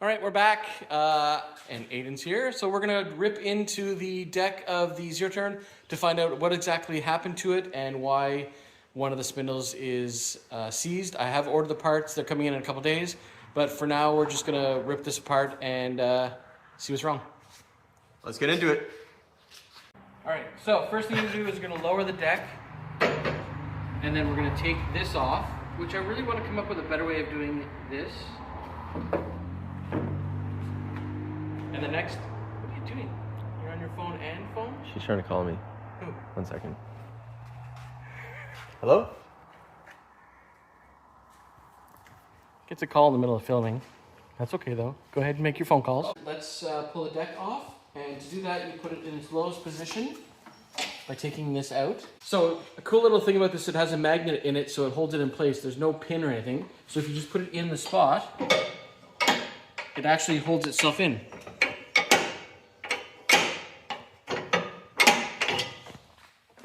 All right, we're back, and Aiden's here. So we're gonna rip into the deck of the Zero Turn to find out what exactly happened to it and why one of the spindles is seized. I have ordered the parts, they're coming in a couple days, but for now we're just gonna rip this apart and see what's wrong. Let's get into it. All right, so first thing to do is we're gonna lower the deck, and then we're gonna take this off, which I really wanna come up with a better way of doing this. And the next, what are you doing? You're on your phone and phone? She's trying to call me. Who? 1 second. Hello? Gets a call in the middle of filming. That's okay though. Go ahead and make your phone calls. Let's pull the deck off. And to do that, you put it in its lowest position by taking this out. So a cool little thing about this, it has a magnet in it so it holds it in place. There's no pin or anything. So if you just put it in the spot, it actually holds itself in.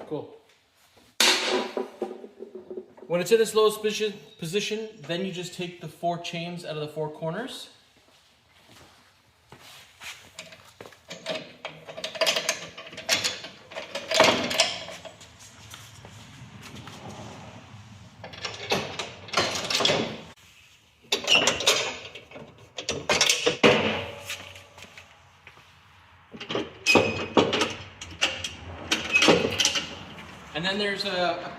Cool. When it's in its lowest position, then you just take the 4 chains out of the 4 corners. And then there's a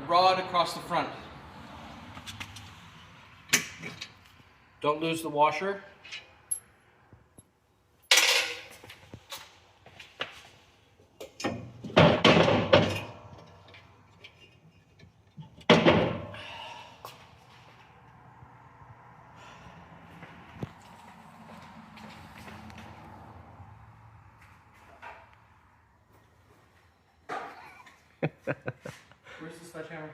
rod across the front. Don't lose the washer. Where's the sledgehammer?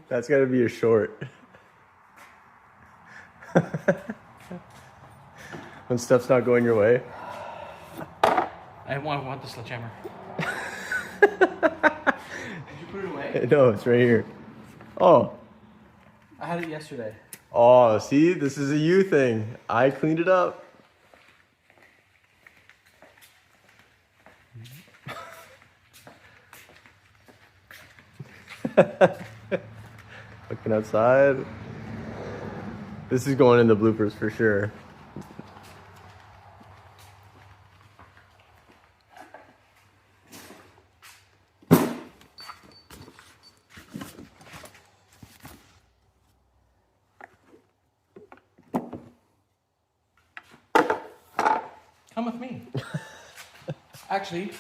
That's gotta be a short. When stuff's not going your way. I want the sledgehammer. Did you put it away? No, it's right here. Oh. I had it yesterday. Oh, see? This is a you thing. I cleaned it up. Looking outside. This is going in the bloopers for sure. Come with me. Actually,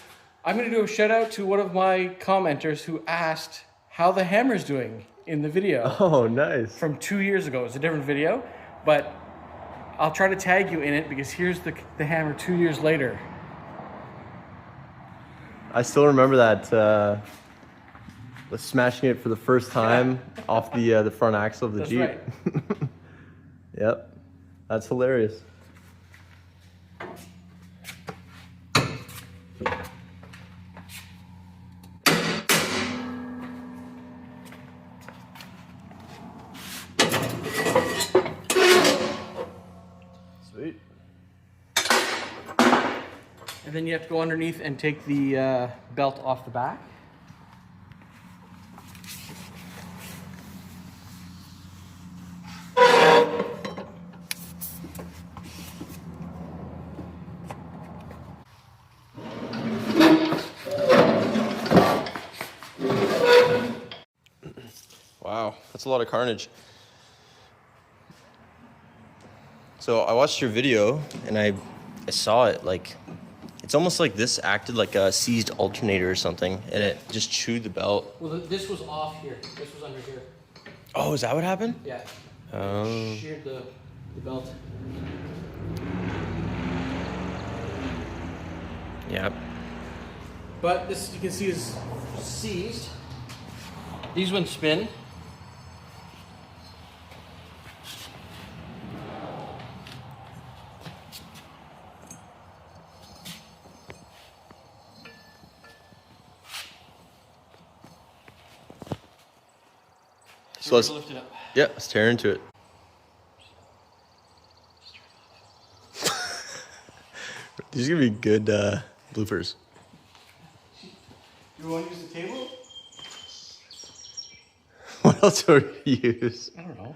I'm going to do a shout out to one of my commenters who asked how the hammer's doing in the video. Oh, nice. From 2 years ago. It's a different video, but I'll try to tag you in it because here's the hammer 2 years later. I still remember that smashing it for the first time off the front axle of the Jeep. Right. Yep, that's hilarious. Sweet. And then you have to go underneath and take the belt off the back. Wow, that's a lot of carnage. So I watched your video and I saw it, like, it's almost like this acted like a seized alternator or something, and it just chewed the belt. Well, this was off here. This was under here. Oh, is that what happened? Yeah. Oh. Sheared the belt. Yep. But this, you can see, is seized. These ones spin. So let's lift it up. Yeah, let's tear into it. These are gonna be good bloopers. You want to use the table? What else would we use? I don't know.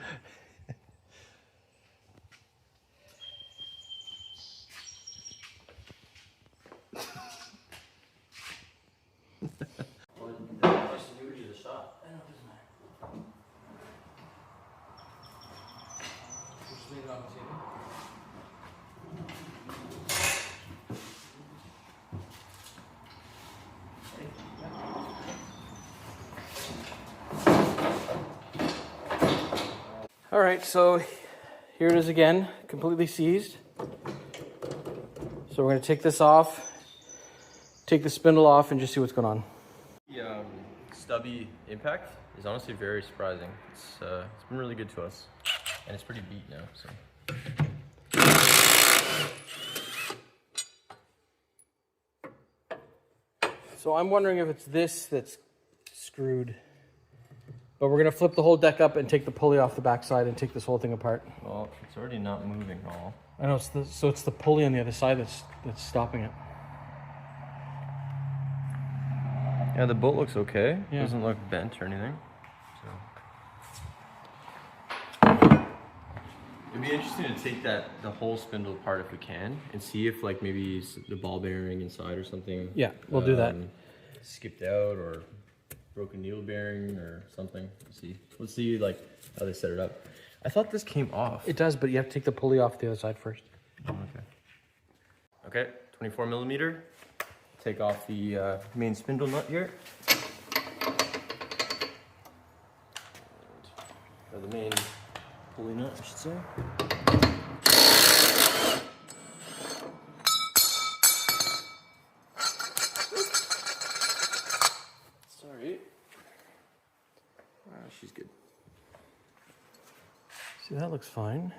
All right, so here it is again, completely seized. So we're gonna take this off, take the spindle off, and just see what's going on. The stubby impact is honestly very surprising. It's been really good to us, and it's pretty beat now. So I'm wondering if it's this that's screwed. But we're gonna flip the whole deck up and take the pulley off the backside and take this whole thing apart. Well, it's already not moving at all. I know, it's the pulley on the other side that's stopping it. Yeah, the bolt looks okay. Yeah. Doesn't look bent or anything. It'd be interesting to take the whole spindle apart if we can and see if like maybe the ball bearing inside or something. Yeah, we'll do that. Skipped out or broken needle bearing or something. Let's see like how they set it up. I thought this came off. It does, but you have to take the pulley off the other side first. Okay, 24 millimeter. Take off the main spindle nut here. Or the main pulley nut, I should say. Sorry. She's good. See, that looks fine.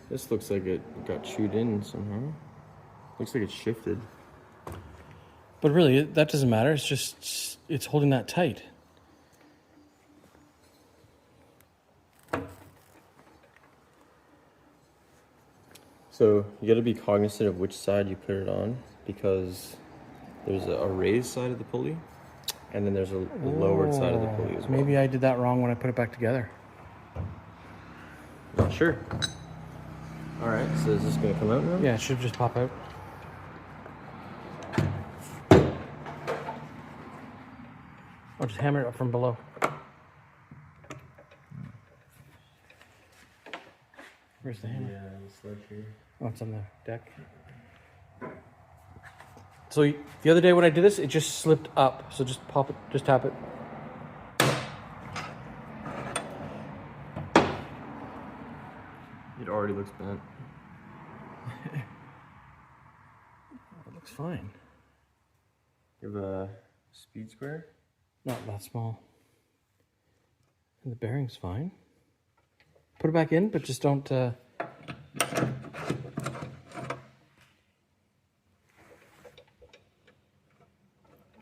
This looks like it got chewed in somehow. Looks like it's shifted. But really, that doesn't matter. It's just, it's holding that tight. So you got to be cognizant of which side you put it on, because there's a raised side of the pulley, and then there's a lowered side of the pulley as well. Maybe I did that wrong when I put it back together. Not sure. All right, so is this gonna come out now? Yeah, it should just pop out. Or just hammer it up from below. Where's the hammer? Yeah, it's like here. Oh, it's on the deck. So the other day when I did this, it just slipped up. So just pop it, just tap it. It already looks bent. It looks fine. You have a speed square? Not that small. And the bearing's fine. Put it back in, but just don't... Oh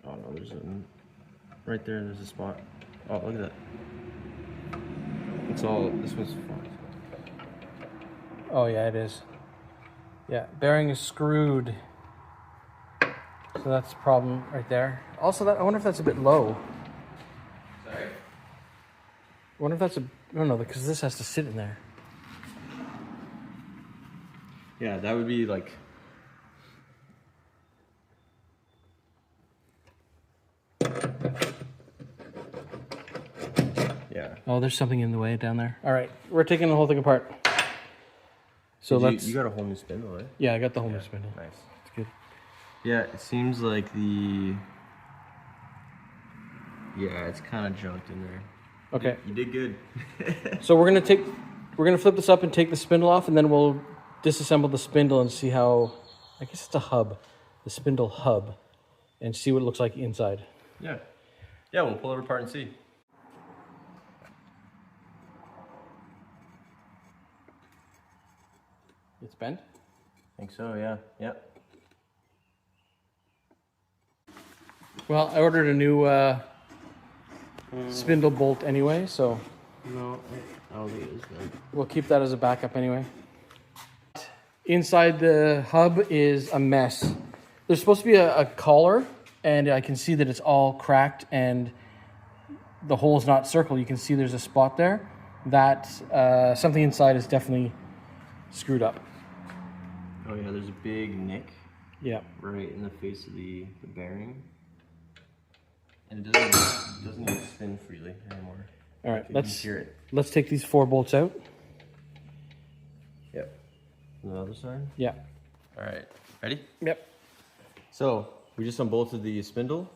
no, there's a... Right there's a spot. Oh, look at that. It's all... This one's fine. Oh yeah, it is. Yeah, bearing is screwed. So that's the problem right there. Also, I wonder if that's a bit low. Sorry? I wonder if that's no, because this has to sit in there. Yeah, that would be like... Yeah. Oh, there's something in the way down there. All right, we're taking the whole thing apart. So You got a whole new spindle, right? Yeah, I got the whole new spindle. Nice. It's good. Yeah, it seems like it's kind of junked in there. Okay. You did good. So we're gonna flip this up and take the spindle off, and then we'll disassemble the spindle and see how, I guess it's a hub, the spindle hub, and see what it looks like inside. Yeah. Yeah, we'll pull it apart and see. It's bent? I think so, yeah. Yeah. Well, I ordered a new spindle bolt anyway, so No, I don't think it is then. we'll keep that as a backup anyway. Inside the hub is a mess. There's supposed to be a collar, and I can see that it's all cracked and the hole is not circled. You can see there's a spot there. That something inside is definitely screwed up. Oh yeah, there's a big nick. Yeah. Right in the face of the bearing. And it doesn't even spin freely anymore. All right, You can hear it. let's take these 4 bolts out. Yep. On the other side? Yeah. All right, ready? Yep. So we just unbolted the spindle.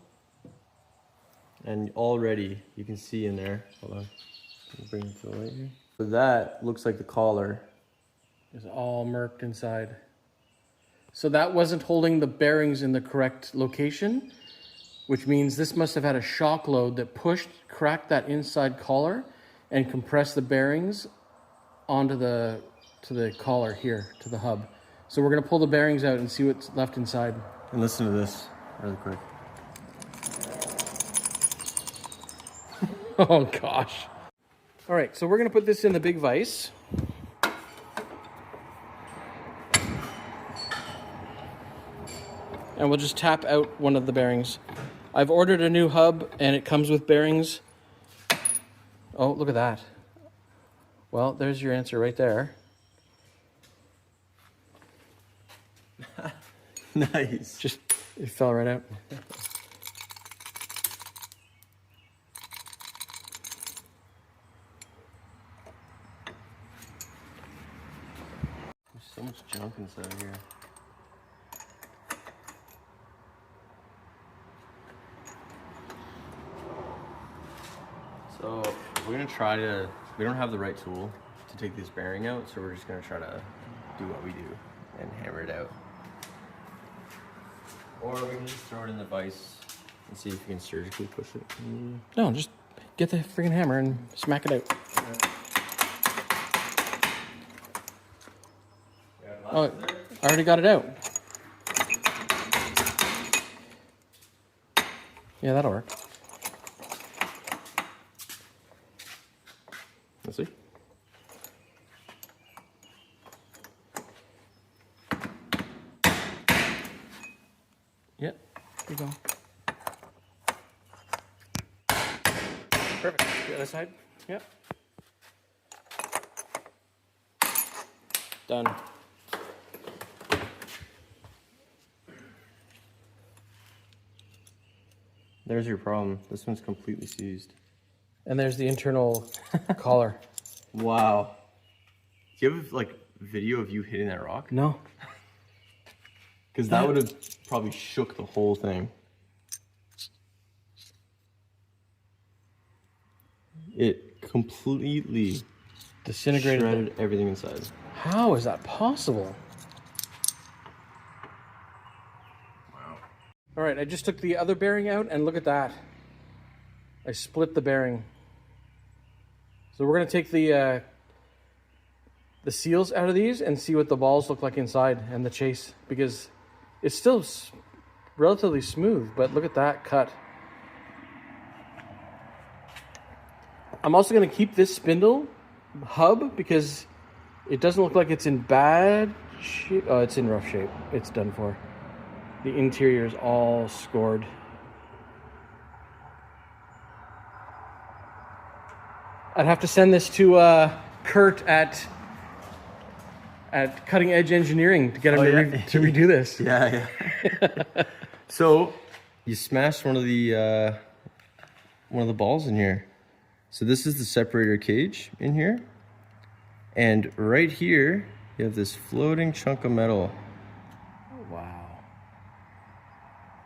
And already you can see in there, hold on, let me bring it to the light here. So that looks like the collar. It's all murked inside. So that wasn't holding the bearings in the correct location, which means this must have had a shock load that cracked that inside collar and compressed the bearings onto the collar here, to the hub. So we're gonna pull the bearings out and see what's left inside. And listen to this really quick. Oh gosh. All right, so we're gonna put this in the big vise. And we'll just tap out one of the bearings. I've ordered a new hub and it comes with bearings. Oh, look at that. Well, there's your answer right there. Nice. Just, it fell right out. There's so much junk inside here. So we're gonna try to, we don't have the right tool to take this bearing out, so we're just gonna try to do what we do and hammer it out. Or we can just throw it in the vise and see if you can surgically push it. No, just get the freaking hammer and smack it out. Oh, I already got it out. Yeah, that'll work. Let's see. Yep, here you go. Perfect. The other side. Yep. Done. There's your problem. This one's completely seized. And there's the internal collar. Wow. Do you have like video of you hitting that rock? No. Because that would have probably shook the whole thing. It completely Disintegrated. shredded everything inside. How is that possible? Wow. All right, I just took the other bearing out and look at that. I split the bearing. So we're gonna take the seals out of these and see what the balls look like inside and the chase, because it's still relatively smooth, but look at that cut. I'm also gonna keep this spindle hub because it doesn't look like it's in bad shape. Oh, it's in rough shape. It's done for. The interior is all scored. I'd have to send this to Kurt at Cutting Edge Engineering to get him to redo this. Yeah, yeah. So you smashed one of the balls in here. So this is the separator cage in here. And right here, you have this floating chunk of metal. Wow.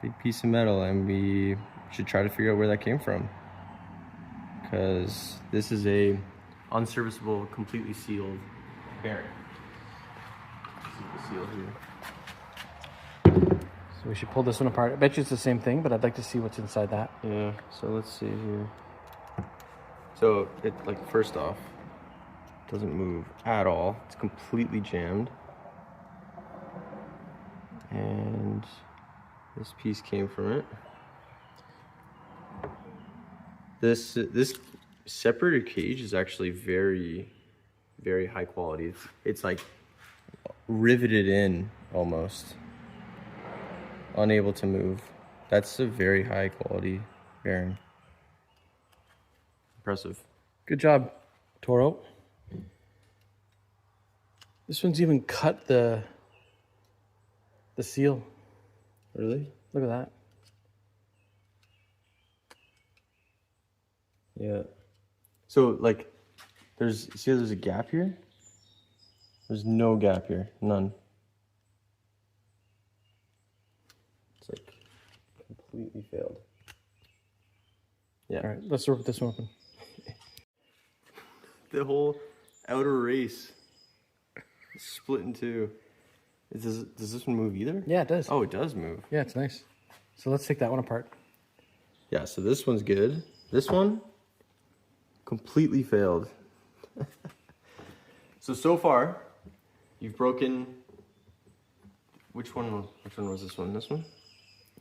Big piece of metal, and we should try to figure out where that came from. Because this is a unserviceable, completely sealed bearing. See the seal here. So we should pull this one apart. I bet you it's the same thing, but I'd like to see what's inside that. Yeah, so let's see here. So it, like, first off, doesn't move at all. It's completely jammed. And this piece came from it. This separator cage is actually very, very high quality. It's like riveted in almost. Unable to move. That's a very high quality bearing. Impressive. Good job, Toro. This one's even cut the seal. Really? Look at that. Yeah. So like, see how there's a gap here? There's no gap here, none. It's like completely failed. Yeah. All right, let's rip this one open. The whole outer race is split in two. Does this one move either? Yeah, it does. Oh, it does move. Yeah, it's nice. So let's take that one apart. Yeah, so this one's good. This one completely failed. So far, you've broken. Which one was this one? This one?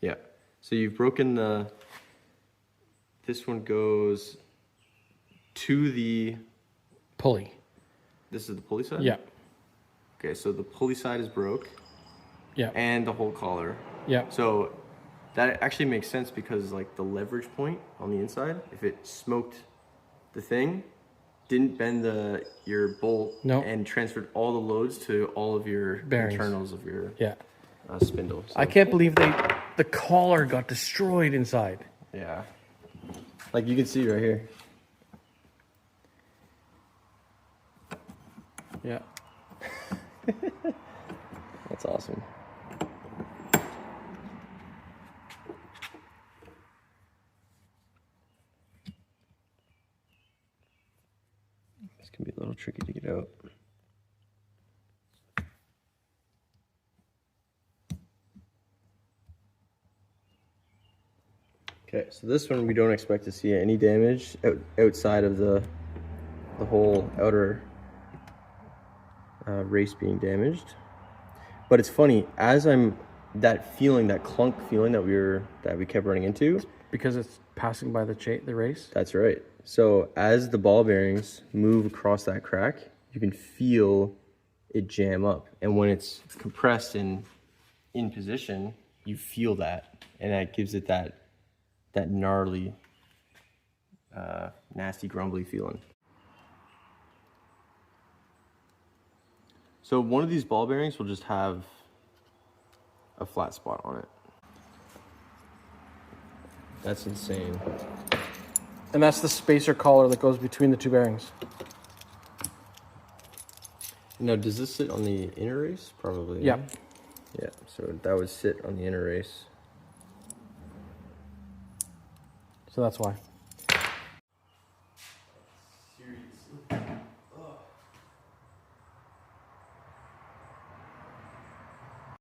Yeah. So you've broken the. This one goes to the pulley. This is the pulley side? Yeah. Okay, so the pulley side is broke. Yeah. And the whole collar. Yeah. So that actually makes sense because like the leverage point on the inside, if it smoked the thing, didn't bend your bolt and transferred all the loads to all of your bearings. internals of your spindle. So. I can't believe the collar got destroyed inside. Yeah. Like you can see right here. Yeah. That's awesome. This can be a little tricky to get out. Okay, so this one we don't expect to see any damage outside of the whole outer race being damaged. But it's funny, as that clunk feeling that we kept running into. Because it's passing by the race? That's right. So as the ball bearings move across that crack, you can feel it jam up. And when it's compressed in position, you feel that. And that gives it that gnarly, nasty, grumbly feeling. So one of these ball bearings will just have a flat spot on it. That's insane. And that's the spacer collar that goes between the two bearings. Now, does this sit on the inner race? Probably. Yeah. Yeah, so that would sit on the inner race. So that's why.